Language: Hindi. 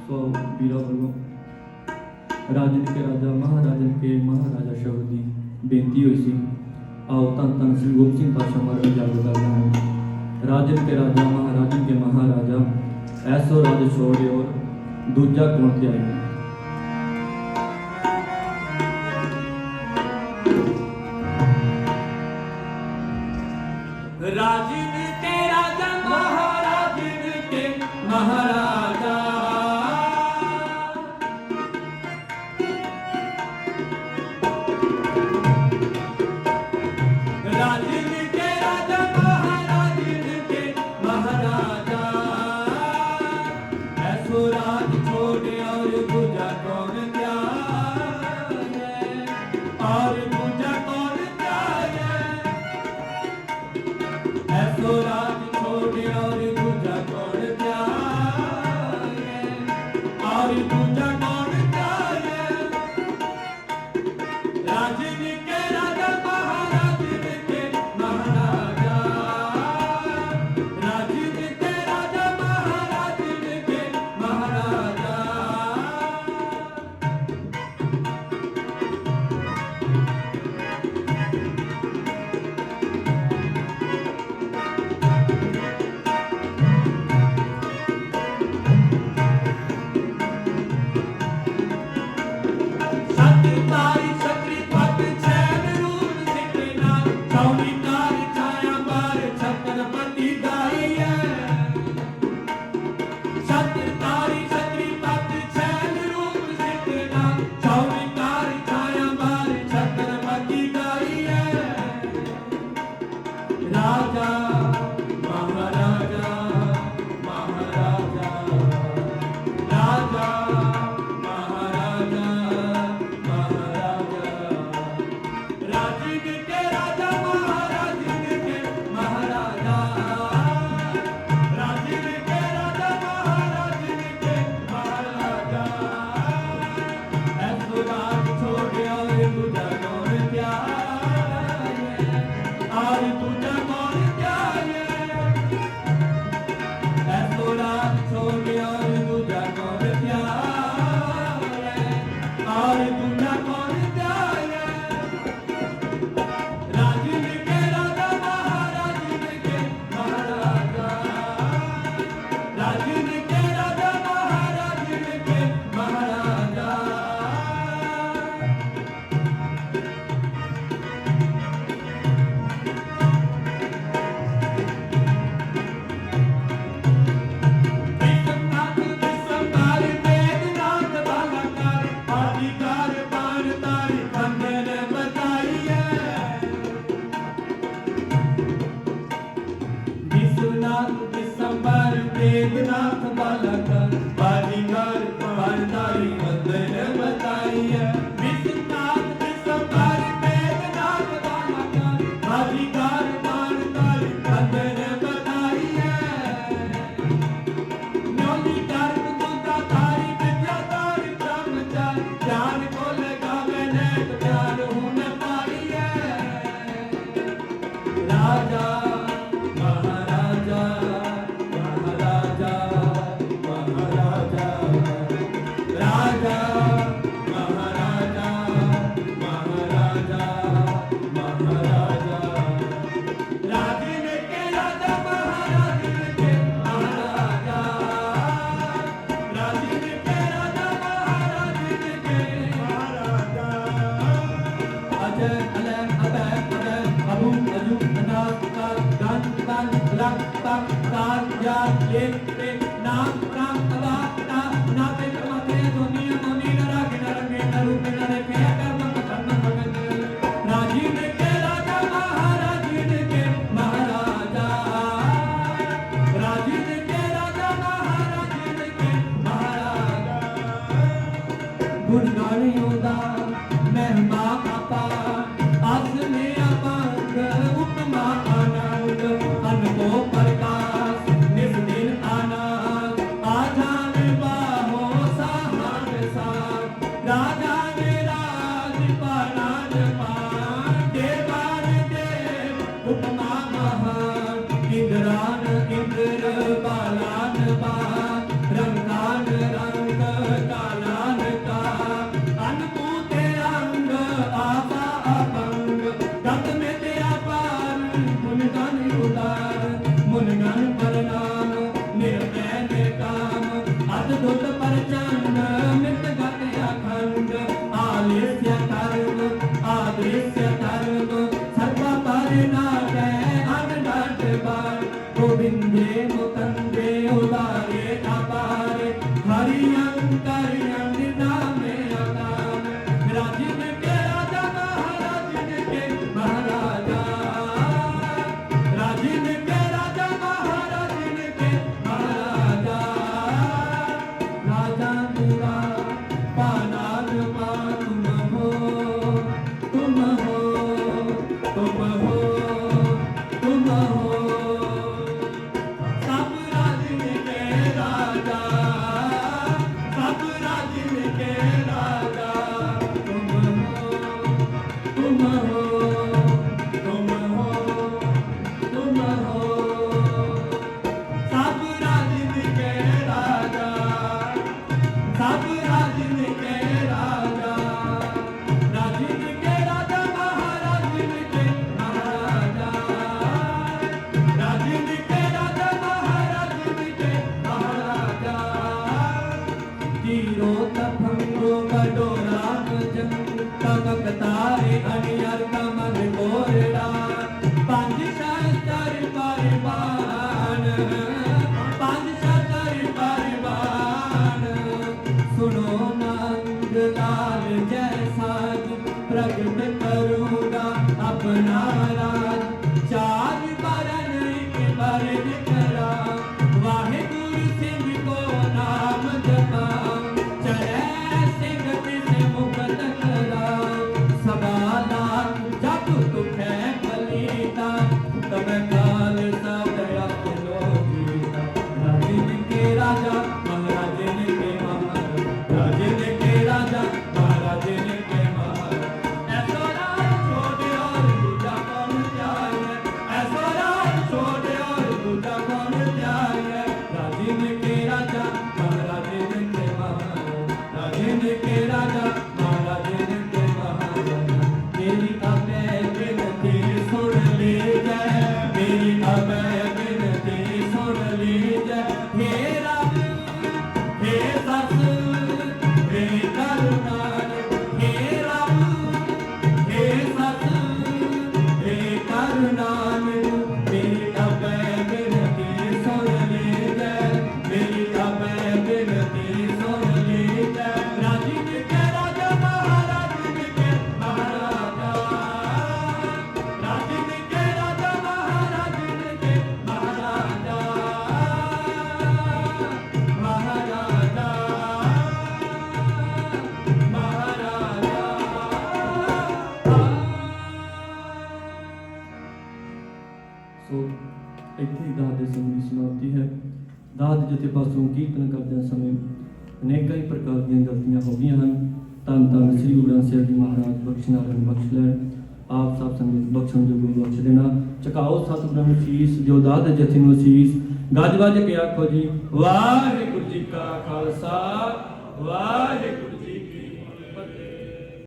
सो वीरों वर्गों राजन के राजा महाराजा शब्द की बेनती हुई सी। आओ धन धन श्री गोबिंद सिंह पातशाह महाराज जागो करना है। राजन के महाराजा ऐसो राज छोड़े और दूजा कौन त्यागे। राजन के राजा महाराजन के महाराजा राजन के राजा महाराजन के महाराजा ऐसो राज छोड़े और दूजा कौन त्यागे और दूजा कौन त्यागे। ऐसो राज छोड़े और दूजा कौन त्यागे और दूजा कौन त्यागे। राजन के राजा महाराजन के महाराजा राजन के राजा महाराजन के महाराजा। सतताई छतरी पत छैन रूप सिकना छौनी कार छाया बार छत्रपति गाई है। सतताई छतरी पत छैन रूप सिकना छौनी कार छाया बार छत्रपति गाई है। राजा महाराजा महाराजा राजा महाराजा महाराजा। राजन के राजा महाराजन के महाराजा राजन के राजा महाराजन के महाराजा। ऐसो राज छोड़े और दूजा कौन त्यागे और दूजा कौन त्यागे। ऐसो राज छोड़े और दूजा कौन त्यागे और दूजा कौन त्यागे। राजन के राजा महाराजन के महाराजा राजन के राजा महाराजन के महाराजा। विश्वनाथ विश्वकार वेदनाथ बालाकार अधिकार पार तारी खंडन बताई है। विश्वनाथ विश्वकार वेदनाथ बालाकार अधिकार पार तारी खंडन बताई है। विश्वनाथ विश्वकार वेदनाथ बालाकार अधिकार पार तारी खंडन बताई है। न्योली कर्म दूता तारी विद्या तारी ब्रह्मचारी ज्ञान को लगावे नेक ज्ञान हुन पाई है। राजा महाराजा महाराजा महाराजा राजा महाराजा महाराजा महाराजा। राजन के राजा महाराजन के महाराजा राजन के राजा महाराजन के महाराजा। अजय अलय अभय अजय अबू अजू अनाथ काल दान दान लक तक तार या ले पे नाम प्राम अवा ता ना पे मते धोनी धोनी नरा के नरके नरु के नरे के कर्म कर्म भगत। राजन के राजा महाराजन के महाराजा राजन के राजा महाराजन के महाराजा। गुण गाने योदा महिमा अपार आसने अपांग उपमा आनंद अनुभव प्रकाश निज दिन आनंद आधान बाहो सहान साथ राजा ने राज पारान पान देवान देव उपमा महान इंद्रान इंद्र बालान बान रंगान रंग प्रचंड मिट गए अखंड आलस्य कर्म आदृश्य कर्म सर्व परिणाटे अनडट बार गोविंदे मुकंदे उदारे अपारे हरियंकरियं नामे अकाम राजिन के राजा महाराजिन के महाराजा राजिन के राजा महाराजिन के महाराजा राजा तेरा पानान तुम हो तुम हो तुम हो तुम हो सब राजिन के राजा सब राजिन के राजा तुम हो तुम हो तुम हो तुम हो सब राजिन के राजा सब राजिन के राजा राजिन के राजा महाराजिन के महाराजा राजिन के राजा महाराजिन के महाराजा तीरो तफंगो कटोरान जंग तक तारे अनियर कमल कोरड़ा पंज शस्त्र परिवार पंज शस्त्र परिवार सुनो नंद लाल जैसा प्रकट करूंगा अपना राज चार बरन एक बरन करा वाहे गुरु सिंह को नाम जपा चढ़े सिंह से मुक्त करा सवाला जब तुख है कलीता तब काल सब अपनो गीता राजिन के राजा महाराजिन के महाराज राजिन के राजा महाराजिन के महाराज ऐसा राज छोड़े और दूजा कौन जाए ऐसा राज छोड़े और दूजा कौन जाए राजिन के राजा महाराजिन के महाराज राजिन के राजा महाराजिन के महाराज मेरी अबे विनती सुन ले जय मेरी अबे विनती सुन ले जय हे रब हे सत हे करुणान हे रब हे सत हे करुणान मेरी अबे विनती सुन ले जय मेरी अबे विनती सुन ले जय राजिन के राजा महाराजिन के महाराजा राजिन के राजा महाराजिन के महाराजा महाराजा ਸੋ ਇੱਥੇ ਹੀ ਦਾਦ ਦੇ ਸਮੇਂ ਦੀ ਸਮਾਪਤੀ ਹੈ। ਦਾਦ ਜਥੇ ਪਾਸੋਂ ਕੀਰਤਨ ਕਰਦਿਆਂ ਸਮੇਂ ਅਨੇਕਾਂ ਹੀ ਪ੍ਰਕਾਰ ਦੀਆਂ ਗਲਤੀਆਂ ਹੋ ਗਈਆਂ ਹਨ। ਧੰਨ ਧੰਨ ਸ੍ਰੀ ਗੁਰੂ ਗ੍ਰੰਥ ਸਾਹਿਬ ਜੀ ਮਹਾਰਾਜ ਬਖਸ਼ਨਾਰਨ ਬਖਸ਼ ਲੈਣ ਆਪ ਸਭ ਸੰਗਤ ਬਖਸ਼ਣ ਜੋਗ ਬਖਸ਼ ਦੇਣਾ। ਝੁਕਾਓ ਸਤਿਗੁਰਾਂ ਨੂੰ ਸੀਸ ਜੋ ਦਾਦ ਜਥੇ ਨੂੰ ਸੀਸ ਗੱਜ ਵੱਜ ਕੇ ਆਖੋ ਜੀ ਵਾਹਿਗੁਰੂ ਜੀ ਕਾ ਖਾਲਸਾ ਵਾਹਿਗੁਰੂ